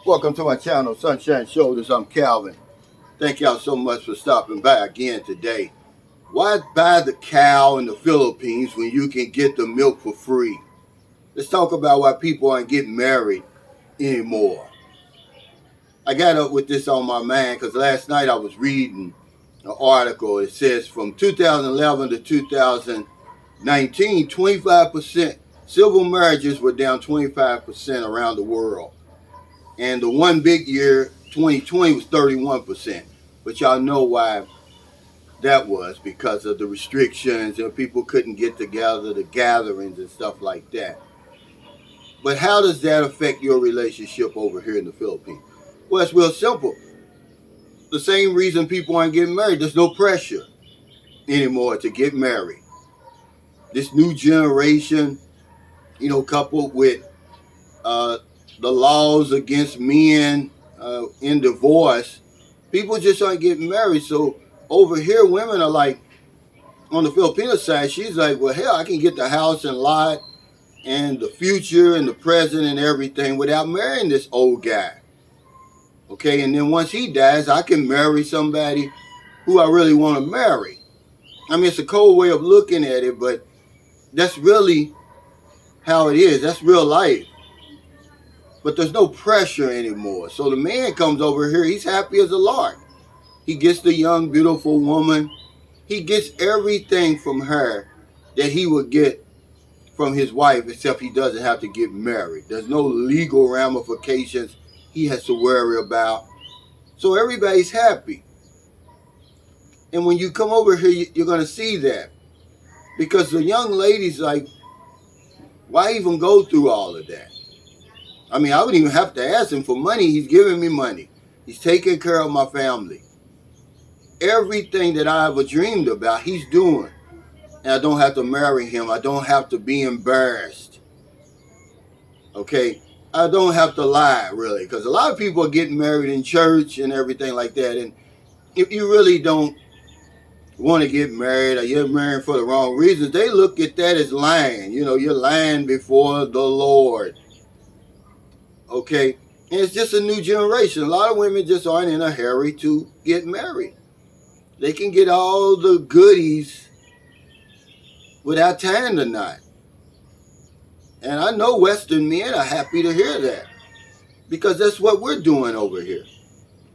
Welcome to my channel, Sunshine Shoulders. I'm Calvin. Thank y'all so much for stopping by again today. Why buy the cow in the Philippines when you can get the milk for free? Let's talk about why people aren't getting married anymore. I got up with this on my mind because last night I was reading an article. It says from 2011 to 2019, 25% civil marriages were down 25% around the world. And the one big year, 2020, was 31%. But y'all know why that was, because of the restrictions and people couldn't get together, the gatherings and stuff like that. But how does that affect your relationship over here in the Philippines? Well, it's real simple. The same reason people aren't getting married. There's no pressure anymore to get married. This new generation, coupled with the laws against men in divorce, people just aren't getting married. So over here, women are like, on the Filipino side, she's like, well, hell, I can get the house and lot and the future and the present and everything without marrying this old guy. Okay, and then once he dies, I can marry somebody who I really want to marry. I mean, it's a cold way of looking at it, but that's really how it is. That's real life. But there's no pressure anymore. So the man comes over here, he's happy as a lark. He gets the young, beautiful woman. He gets everything from her that he would get from his wife, except he doesn't have to get married. There's no legal ramifications he has to worry about. So everybody's happy. And when you come over here, you're going to see that. Because the young lady's like, why even go through all of that? I mean, I wouldn't even have to ask him for money. He's giving me money. He's taking care of my family. Everything that I ever dreamed about, he's doing. And I don't have to marry him. I don't have to be embarrassed. Okay? I don't have to lie, really. Because a lot of people are getting married in church and everything like that. And if you really don't want to get married or you're married for the wrong reasons, they look at that as lying. You're lying before the Lord. Okay, and it's just a new generation. A lot of women just aren't in a hurry to get married. They can get all the goodies without tying the knot. And I know Western men are happy to hear that, because that's what we're doing over here.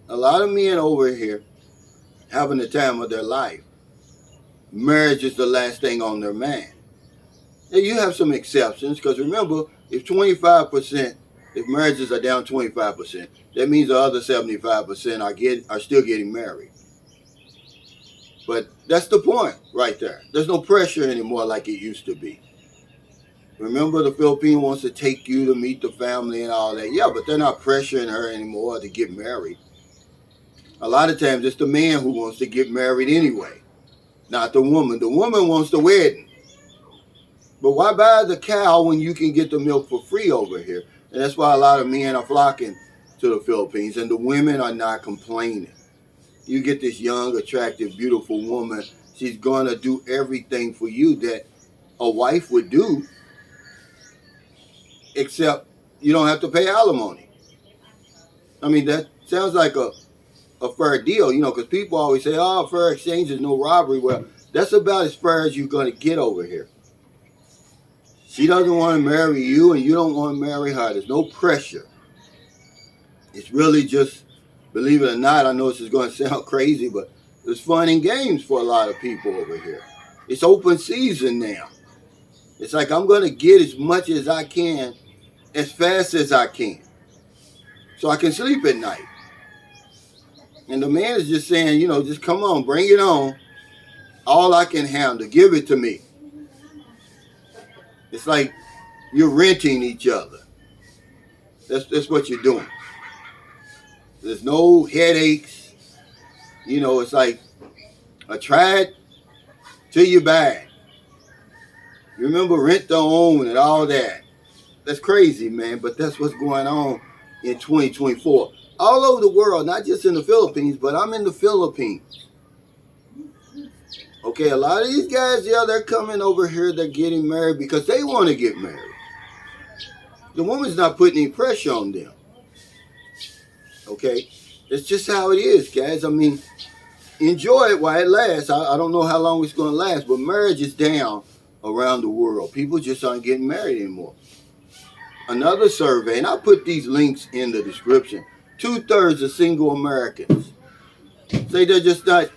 A lot of men over here having the time of their life. Marriage is the last thing on their mind. Now, you have some exceptions, because remember, if marriages are down 25%, that means the other 75% are still getting married. But that's the point right there. There's no pressure anymore like it used to be. Remember, the Philippine wants to take you to meet the family and all that. Yeah, but they're not pressuring her anymore to get married. A lot of times it's the man who wants to get married anyway, not the woman. The woman wants the wedding. But why buy the cow when you can get the milk for free over here? And that's why a lot of men are flocking to the Philippines, and the women are not complaining. You get this young, attractive, beautiful woman. She's going to do everything for you that a wife would do, except you don't have to pay alimony. I mean, that sounds like a fair deal, because people always say, oh, fair exchange is no robbery. Well, that's about as fair as you're going to get over here. She doesn't want to marry you, and you don't want to marry her. There's no pressure. It's really just, believe it or not, I know this is going to sound crazy, but it's fun and games for a lot of people over here. It's open season now. It's like I'm going to get as much as I can, as fast as I can, so I can sleep at night. And the man is just saying, just come on, bring it on. All I can handle, give it to me. It's like you're renting each other. That's what you're doing. There's no headaches. It's like I tried till you buy it. You remember rent to own and all that. That's crazy, man, but that's what's going on in 2024. All over the world, not just in the Philippines, but I'm in the Philippines. Okay, a lot of these guys, yeah, they're coming over here, they're getting married because they want to get married. The woman's not putting any pressure on them. Okay? It's just how it is, guys. I mean, enjoy it while it lasts. I don't know how long it's going to last, but marriage is down around the world. People just aren't getting married anymore. Another survey, and I put these links in the description. 2/3 of single Americans say they're just not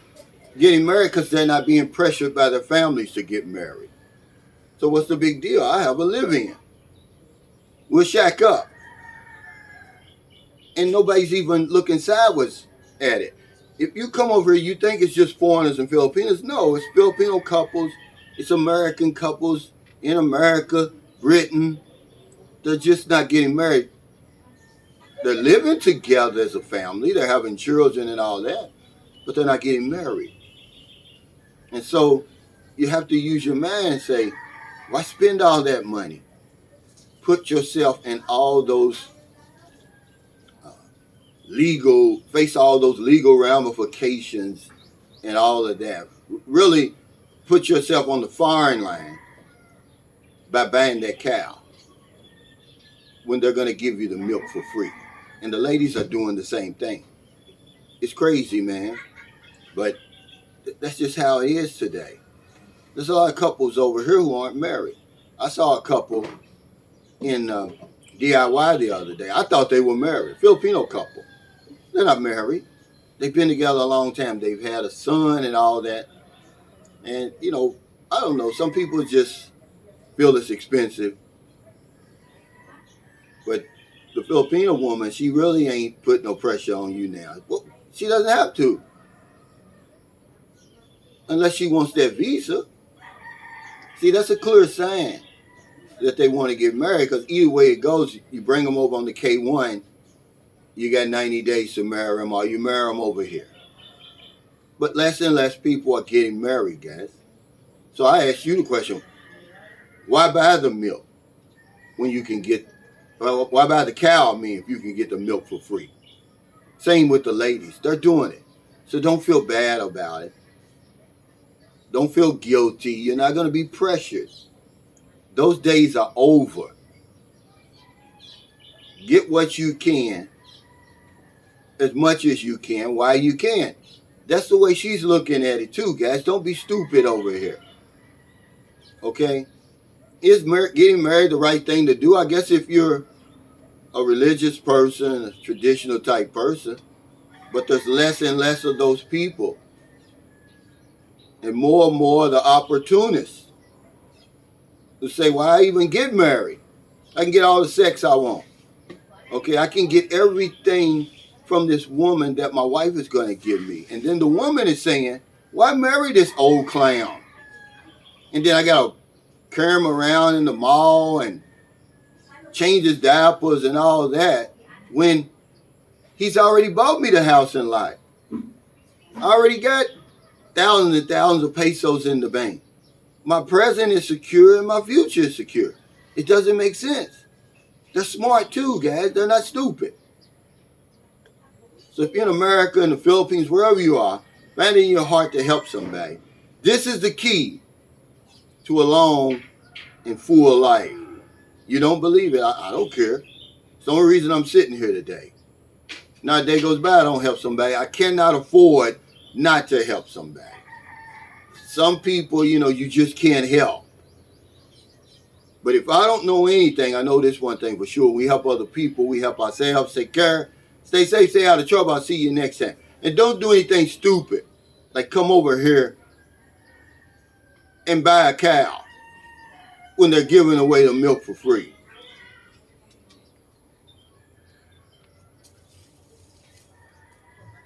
getting married because they're not being pressured by their families to get married. So what's the big deal? I have a live-in. We'll shack up. And nobody's even looking sideways at it. If you come over here, you think it's just foreigners and Filipinos. No, it's Filipino couples. It's American couples in America, Britain. They're just not getting married. They're living together as a family. They're having children and all that. But they're not getting married. And so you have to use your mind and say, why spend all that money? Put yourself in all those face all those legal ramifications and all of that. Really put yourself on the firing line by buying that cow when they're going to give you the milk for free. And the ladies are doing the same thing. It's crazy, man. But that's just how it is today. There's a lot of couples over here who aren't married. I saw a couple in DIY the other day. I thought they were married. Filipino couple. They're not married. They've been together a long time. They've had a son and all that. And, you know, I don't know. Some people just feel it's expensive. But the Filipino woman, she really ain't put no pressure on you now. Well, she doesn't have to. Unless she wants that visa. See, that's a clear sign that they want to get married, because either way it goes, you bring them over on the K1, you got 90 days to marry them, or you marry them over here. But less and less people are getting married, guys. So I ask you the question, why buy the milk when you can get, well, why buy the cow, if you can get the milk for free? Same with the ladies. They're doing it. So don't feel bad about it. Don't feel guilty. You're not going to be pressured. Those days are over. Get what you can, as much as you can, while you can. That's the way she's looking at it too, guys. Don't be stupid over here. Okay? Is getting married the right thing to do? I guess if you're a religious person, a traditional type person. But there's less and less of those people. And more the opportunists who say, well, I even get married. I can get all the sex I want. Okay, I can get everything from this woman that my wife is going to give me. And then the woman is saying, why marry this old clown? And then I got to carry him around in the mall and change his diapers and all that when he's already bought me the house and lot. I already got thousands and thousands of pesos in the bank. My present is secure and my future is secure. It doesn't make sense. They're smart too, guys. They're not stupid. So if you're in America, in the Philippines, wherever you are, find it in your heart to help somebody. This is the key to a long and full life. You don't believe it, I don't care. It's the only reason I'm sitting here today. Not a day goes by I don't help somebody. I cannot afford not to help somebody. Some people, you just can't help. But if I don't know anything, I know this one thing for sure. We help other people. We help ourselves. Take care. Stay safe. Stay out of trouble. I'll see you next time. And don't do anything stupid. Like come over here and buy a cow when they're giving away the milk for free.